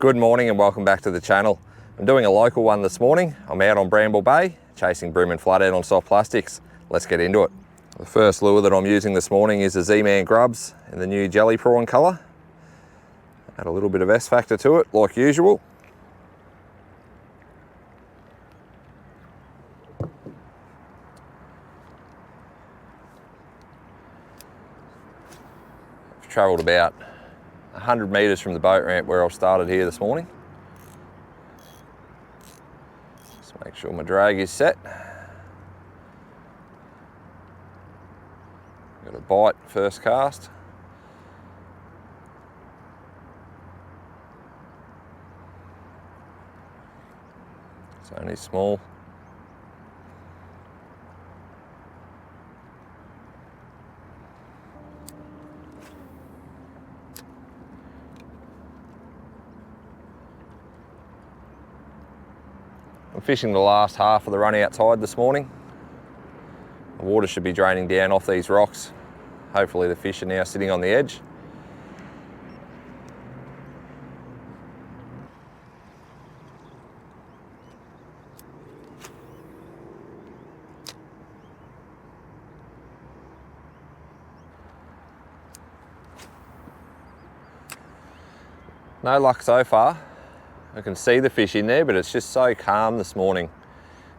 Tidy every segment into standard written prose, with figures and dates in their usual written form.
Good morning and welcome back to the channel. I'm doing a local one this morning. I'm out on Bramble Bay chasing bream and flathead on soft plastics. Let's get into it. The first lure that I'm using this morning is a Z-Man Grubs in the new jelly prawn colour. Add a little bit of S factor to it like usual. I've travelled about 100 metres from the boat ramp where I've started here this morning. Just make sure my drag is set. Got a bite first cast. It's only small. I'm fishing the last half of the run outside this morning. The water should be draining down off these rocks. Hopefully the fish are now sitting on the edge. No luck so far. I can see the fish in there, but it's just so calm this morning.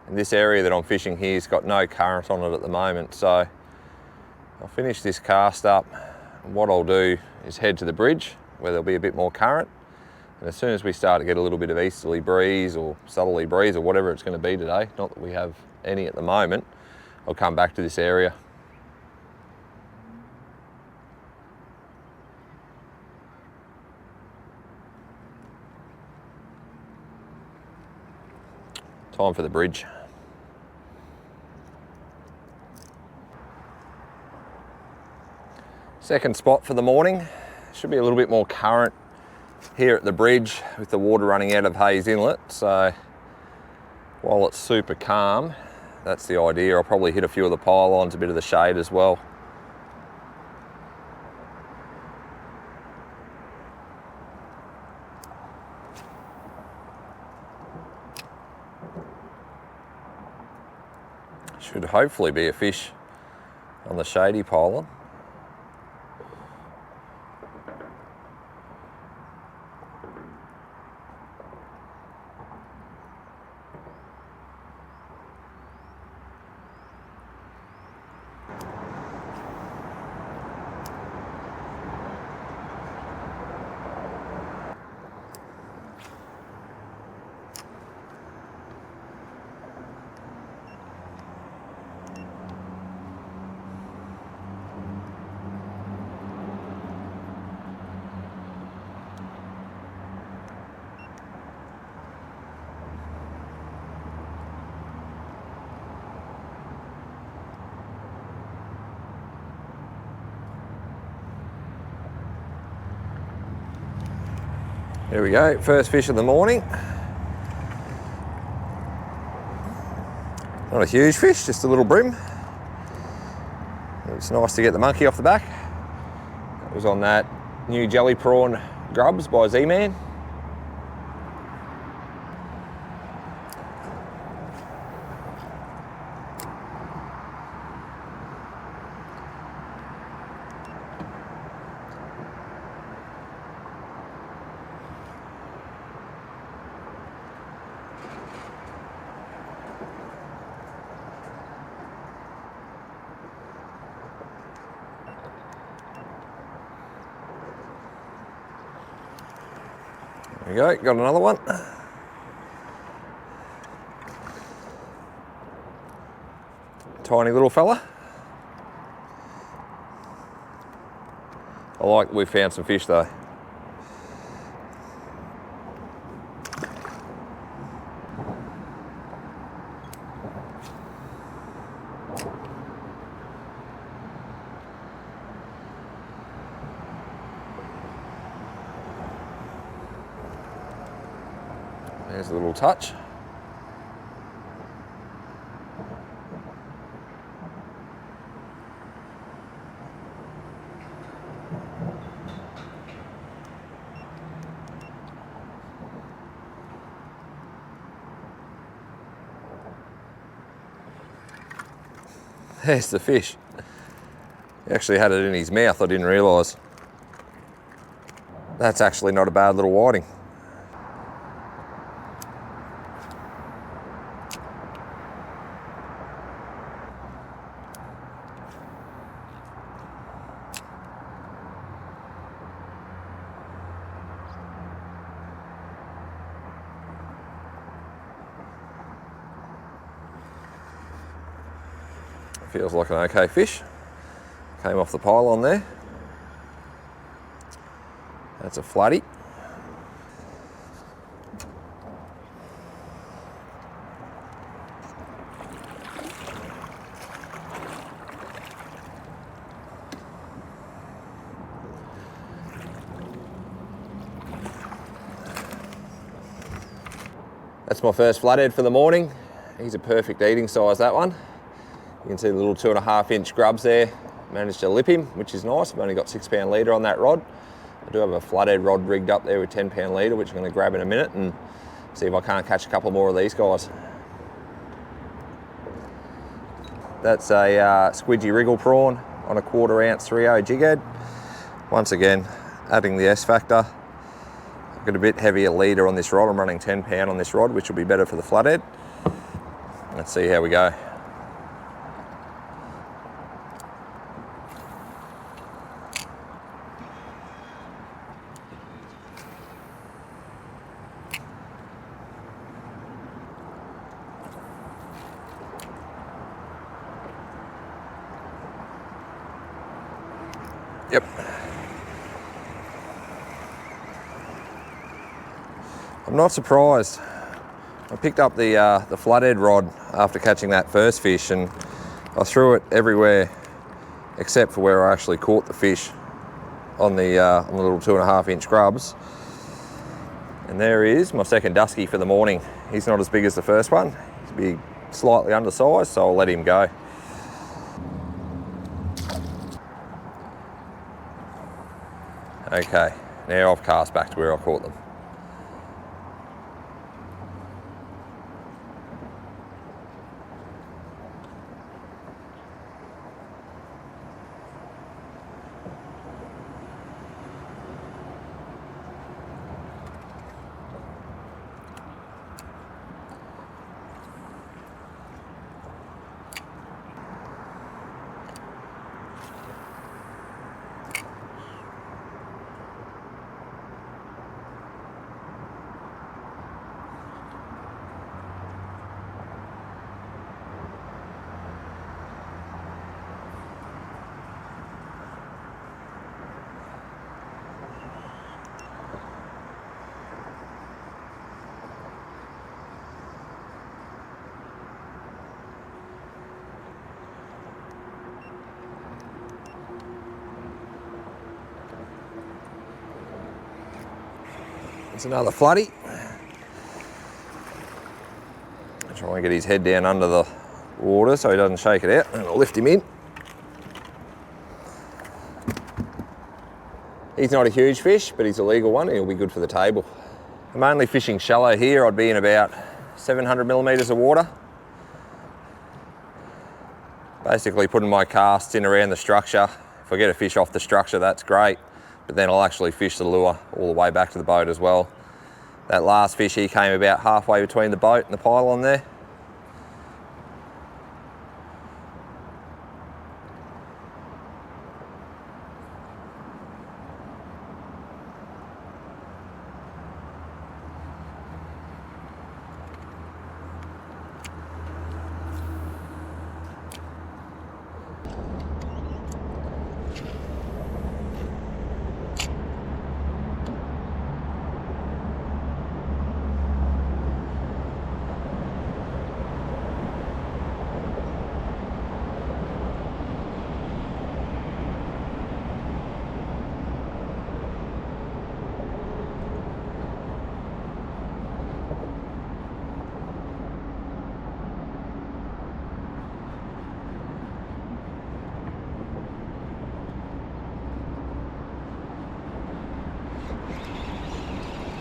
And this area that I'm fishing here has got no current on it at the moment. So I'll finish this cast up. And what I'll do is head to the bridge where there'll be a bit more current. And as soon as we start to get a little bit of easterly breeze or southerly breeze or whatever it's going to be today, not that we have any at the moment, I'll come back to this area. Time for the bridge. Second spot for the morning. Should be a little bit more current here at the bridge with the water running out of Hayes Inlet. So while it's super calm, that's the idea. I'll probably hit a few of the pylons, a bit of the shade as well. Should hopefully be a fish on the shady pylon. There we go, first fish of the morning. Not a huge fish, just a little bream. It's nice to get the monkey off the back. It was on that new jelly prawn Grubs by Z-Man. There we go, got another one. Tiny little fella. I like that we found some fish though. There's a little touch. There's the fish. He actually had it in his mouth, I didn't realise. That's actually not a bad little whiting. Feels like an okay fish. Came off the pylon there. That's a flatty. That's my first flathead for the morning. He's a perfect eating size, that one. You can see the little 2.5 inch grubs there. Managed to lip him, which is nice. I've only got 6 pound leader on that rod. I do have a flathead rod rigged up there with 10 pound leader, which I'm going to grab in a minute and see if I can't catch a couple more of these guys. That's a Squidgy Wriggle Prawn on a 1/4 ounce 3/0 jig head. Once again, adding the S factor. I've got a bit heavier leader on this rod. I'm running 10 pound on this rod, which will be better for the flathead. Let's see how we go. Yep. I'm not surprised. I picked up the flathead rod after catching that first fish, and I threw it everywhere except for where I actually caught the fish on the little 2.5 inch grubs. And there he is, my second dusky for the morning. He's not as big as the first one. He's big, slightly undersized, so I'll let him go. Okay, now I've cast back to where I caught them. There's another floodie. Try and get his head down under the water so he doesn't shake it out, and I'll lift him in. He's not a huge fish, but he's a legal one and he'll be good for the table. I'm only fishing shallow here. I'd be in about 700 millimetres of water. Basically putting my casts in around the structure. If I get a fish off the structure, that's great, but then I'll actually fish the lure all the way back to the boat as well. That last fish, he came about halfway between the boat and the pylon there.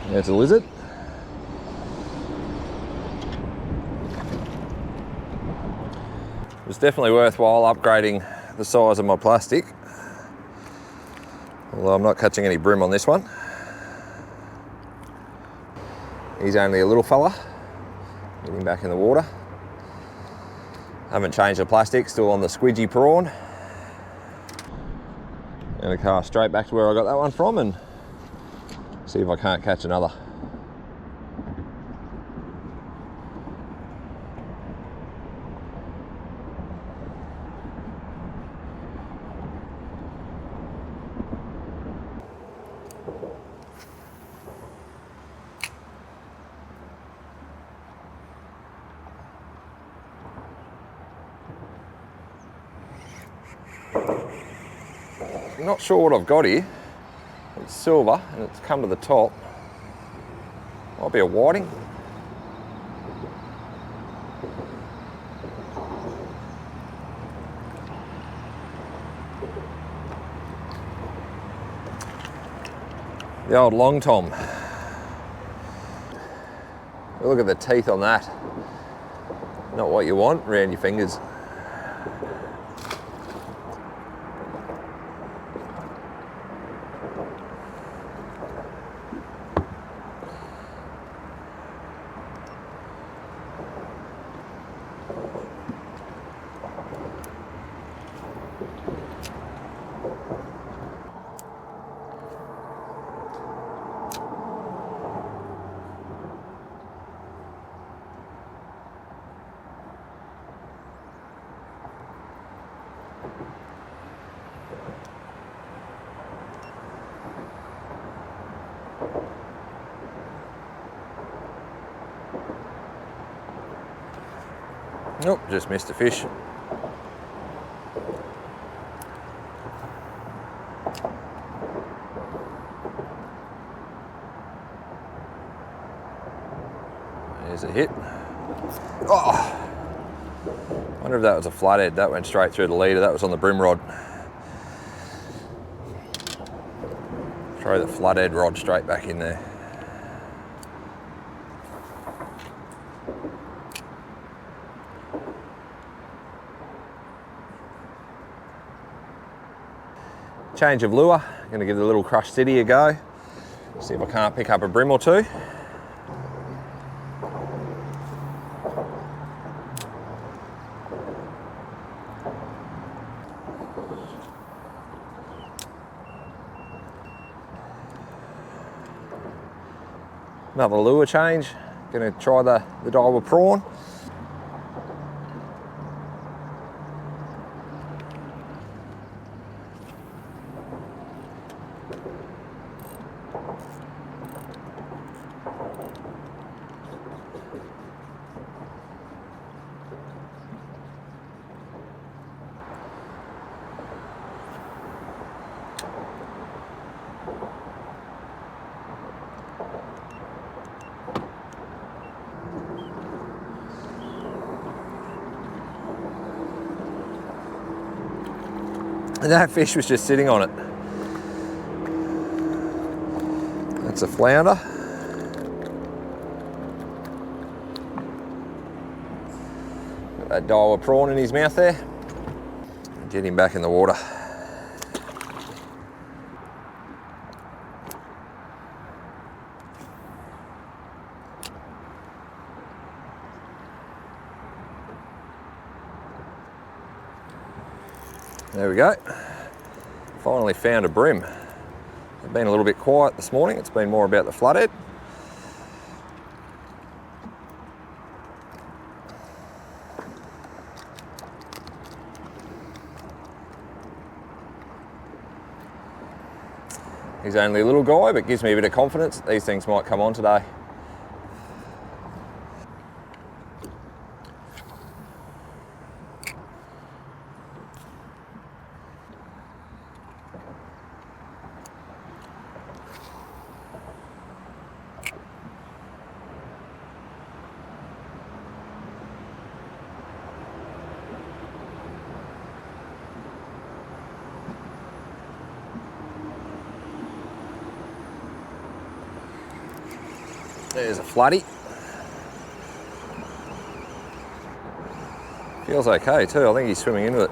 There's a lizard. was definitely worthwhile upgrading the size of my plastic. Although I'm not catching any bream on this one. He's only a little fella. Get him back in the water. Haven't changed the plastic, still on the Squidgy Prawn. Gonna cast straight back to where I got that one from and see if I can't catch another. I'm not sure what I've got here. It's silver and it's come to the top. Might be a whiting. The old long tom. Look at the teeth on that. Not what you want around your fingers. Nope, just missed a fish. There's a hit. Oh! Wonder if that was a flathead. That went straight through the leader. That was on the bream rod. Throw the flathead rod straight back in there. Change of lure. Going to give the little Crush City a go. See if I can't pick up a bream or two. Another lure change. Going to try the Estuary Prawn. And that fish was just sitting on it. That's a flounder. Got that Estuary prawn in his mouth there. Get him back in the water. There we go. Finally found a bream. It's been a little bit quiet this morning. It's been more about the flathead. He's only a little guy, but gives me a bit of confidence that these things might come on today. There's a flatty. Feels okay too. I think he's swimming into it.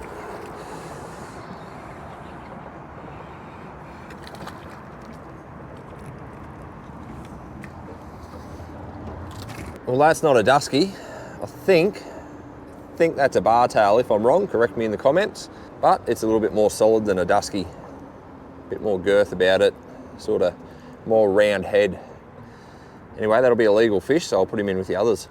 Well, that's not a dusky. I think that's a bar tail. If I'm wrong, correct me in the comments. But it's a little bit more solid than a dusky. A bit more girth about it, sort of more round head. Anyway, that'll be a legal fish, so I'll put him in with the others.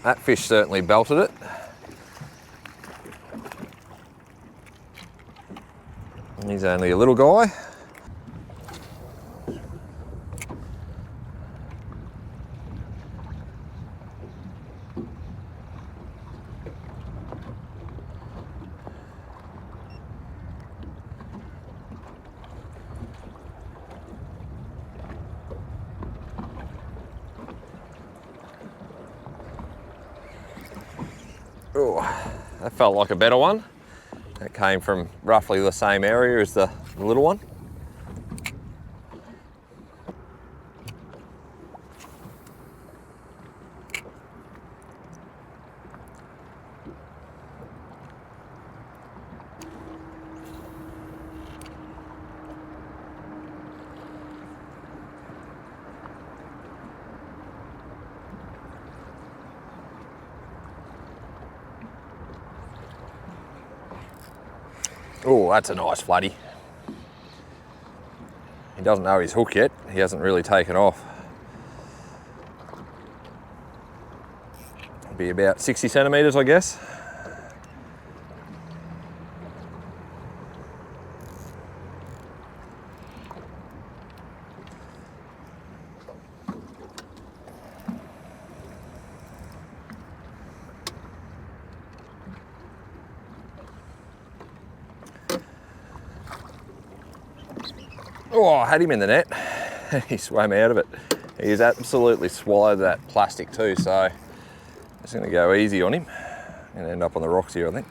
That fish certainly belted it. And he's only a little guy. Oh, that felt like a better one. That came from roughly the same area as the little one. Oh, that's a nice floody. He doesn't know his hook yet. He hasn't really taken off. It'll be about 60 centimetres, I guess. Oh, I had him in the net. He swam out of it. He's absolutely swallowed that plastic too, so it's going to go easy on him and end up on the rocks here, I think.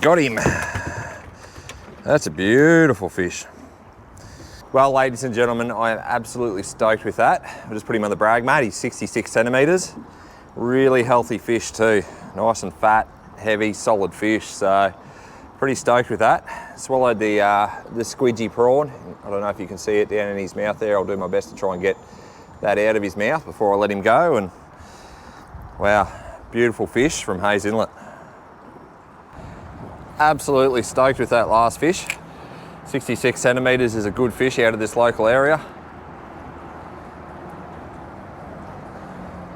Got him. That's a beautiful fish. Well, ladies and gentlemen, I am absolutely stoked with that. I'll just put him on the brag mat. He's 66 centimetres. Really healthy fish too. Nice and fat, heavy, solid fish. So pretty stoked with that. Swallowed the squidgy prawn. I don't know if you can see it down in his mouth there. I'll do my best to try and get that out of his mouth before I let him go. And wow, beautiful fish from Hayes Inlet. Absolutely stoked with that last fish. 66 centimetres is a good fish out of this local area.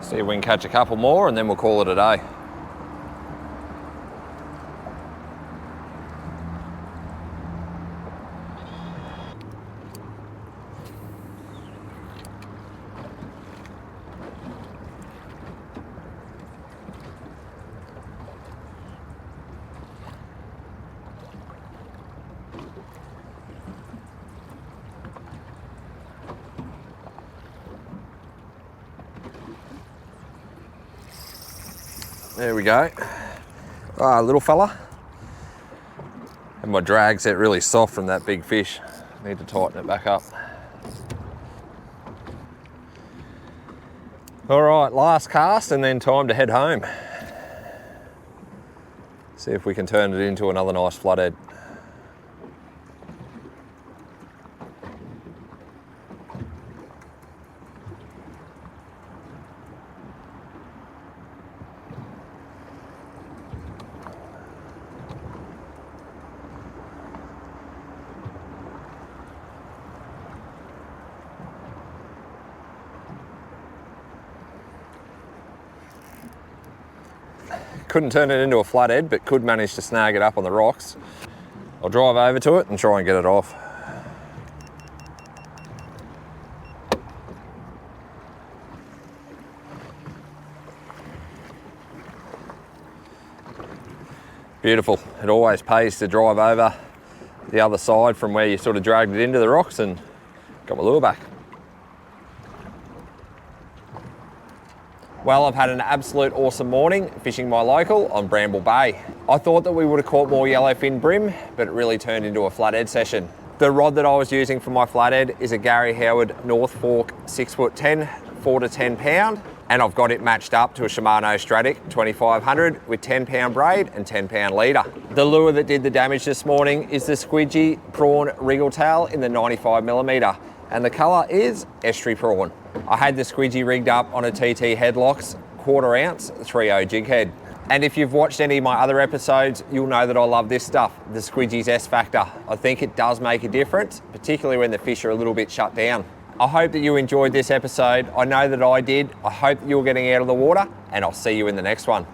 See if we can catch a couple more and then we'll call it a day. There we go. Little fella. And my drag set really soft from that big fish. Need to tighten it back up. All right, last cast and then time to head home. See if we can turn it into another nice flathead. Couldn't turn it into a flathead, but could manage to snag it up on the rocks. I'll drive over to it and try and get it off. Beautiful. It always pays to drive over the other side from where you sort of dragged it into the rocks and got my lure back. Well, I've had an absolute awesome morning fishing my local on Bramble Bay. I thought that we would have caught more yellowfin bream, but it really turned into a flathead session. The rod that I was using for my flathead is a Gary Howard North Fork 6'10", 4 to 10 pound, and I've got it matched up to a Shimano Stratic 2500 with 10 pound braid and 10 pound leader. The lure that did the damage this morning is the Squidgy Prawn Wriggle Tail in the 95mm, and the colour is Estuary Prawn. I had the Squidgy rigged up on a TT Headlocks 1/4 ounce 3/0 jig head. And if you've watched any of my other episodes, you'll know that I love this stuff, the Squidgy's S Factor. I think it does make a difference, particularly when the fish are a little bit shut down. I hope that you enjoyed this episode. I know that I did. I hope that you're getting out of the water, and I'll see you in the next one.